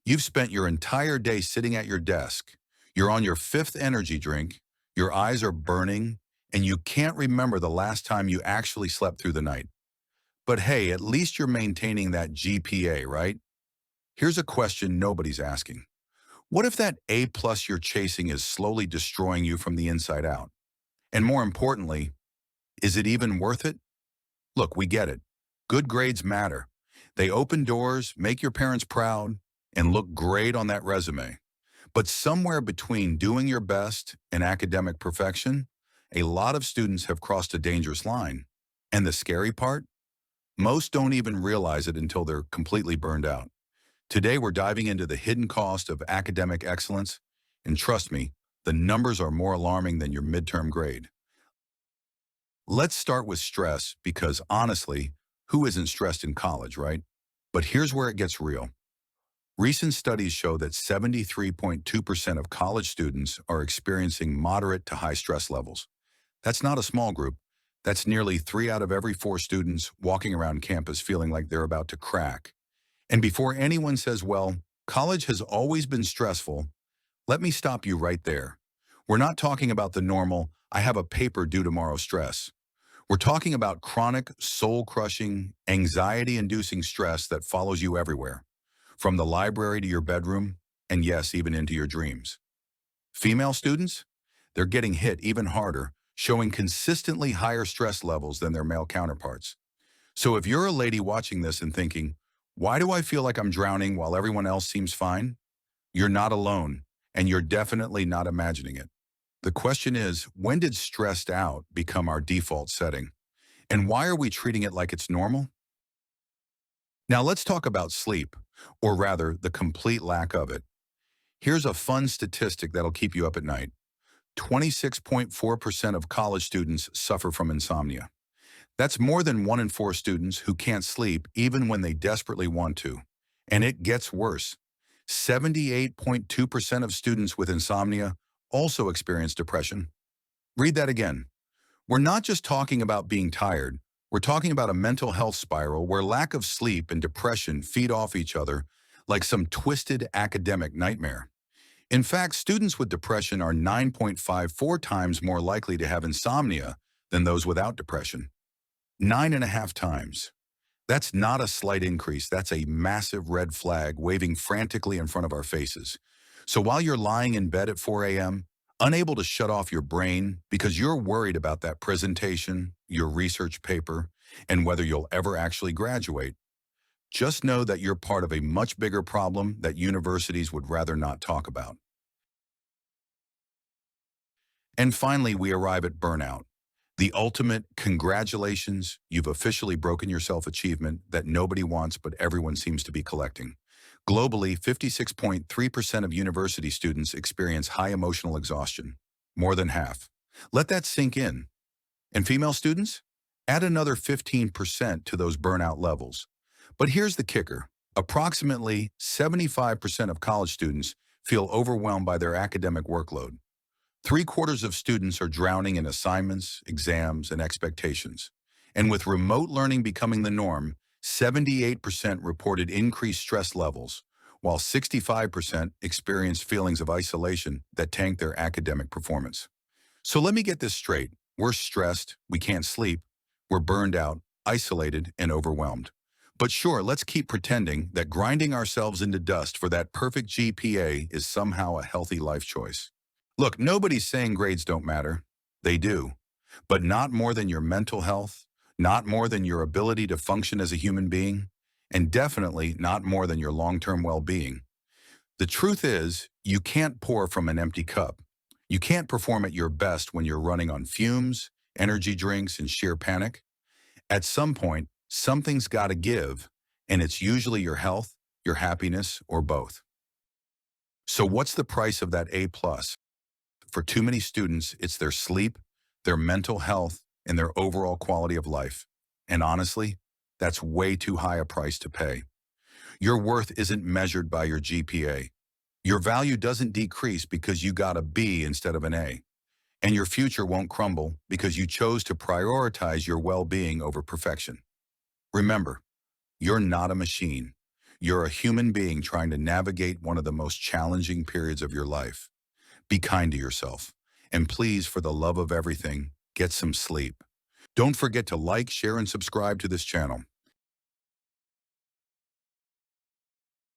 You've spent your entire day sitting at your desk. You're on your fifth energy drink. Your eyes are burning, and you can't remember the last time you actually slept through the night. But hey, at least you're maintaining that GPA, right? Here's a question nobody's asking. What if that A plus you're chasing is slowly destroying you from the inside out? And more importantly, is it even worth it? Look, we get it. Good grades matter. They open doors, make your parents proud, and look great on that resume. But somewhere between doing your best and academic perfection, a lot of students have crossed a dangerous line. And the scary part? Most don't even realize it until they're completely burned out. Today, we're diving into the hidden cost of academic excellence, and trust me, the numbers are more alarming than your midterm grade. Let's start with stress because honestly, who isn't stressed in college, right? But here's where it gets real. Recent studies show that 73.2% of college students are experiencing moderate to high stress levels. That's not a small group. That's nearly 3 out of every 4 students walking around campus feeling like they're about to crack. And before anyone says, well, college has always been stressful, let me stop you right there. We're not talking about the normal, I have a paper due tomorrow stress. We're talking about chronic, soul-crushing, anxiety-inducing stress that follows you everywhere, from the library to your bedroom, and yes, even into your dreams. Female students? They're getting hit even harder, showing consistently higher stress levels than their male counterparts. So if you're a lady watching this and thinking, why do I feel like I'm drowning while everyone else seems fine? You're not alone, and you're definitely not imagining it. The question is, when did stressed out become our default setting? And why are we treating it like it's normal? Now let's talk about sleep, or rather, the complete lack of it. Here's a fun statistic that'll keep you up at night. 26.4% of college students suffer from insomnia. That's more than 1 in 4 students who can't sleep even when they desperately want to. And it gets worse. 78.2% of students with insomnia also experience depression. Read that again. We're not just talking about being tired. We're talking about a mental health spiral where lack of sleep and depression feed off each other like some twisted academic nightmare. In fact, students with depression are 9.54 times more likely to have insomnia than those without depression. 9.5 times. That's not a slight increase, that's a massive red flag waving frantically in front of our faces. So while you're lying in bed at 4 a.m., unable to shut off your brain because you're worried about that presentation, your research paper, and whether you'll ever actually graduate, just know that you're part of a much bigger problem that universities would rather not talk about. And finally, we arrive at burnout. The ultimate congratulations, you've officially broken your self-achievement that nobody wants but everyone seems to be collecting. Globally, 56.3% of university students experience high emotional exhaustion, more than half. Let that sink in. And female students? Add another 15% to those burnout levels. But here's the kicker. Approximately 75% of college students feel overwhelmed by their academic workload. 3/4 of students are drowning in assignments, exams, and expectations. And with remote learning becoming the norm, 78% reported increased stress levels, while 65% experienced feelings of isolation that tanked their academic performance. So let me get this straight. We're stressed, we can't sleep, we're burned out, isolated, and overwhelmed. But sure, let's keep pretending that grinding ourselves into dust for that perfect GPA is somehow a healthy life choice. Look, nobody's saying grades don't matter. They do. But not more than your mental health, not more than your ability to function as a human being, and definitely not more than your long-term well-being. The truth is, you can't pour from an empty cup. You can't perform at your best when you're running on fumes, energy drinks, and sheer panic. At some point, something's got to give, and it's usually your health, your happiness, or both. So what's the price of that A plus? For too many students, it's their sleep, their mental health, and their overall quality of life. And honestly, that's way too high a price to pay. Your worth isn't measured by your GPA. Your value doesn't decrease because you got a B instead of an A. And your future won't crumble because you chose to prioritize your well-being over perfection. Remember, you're not a machine. You're a human being trying to navigate one of the most challenging periods of your life. Be kind to yourself. And please, for the love of everything, get some sleep. Don't forget to like, share, and subscribe to this channel.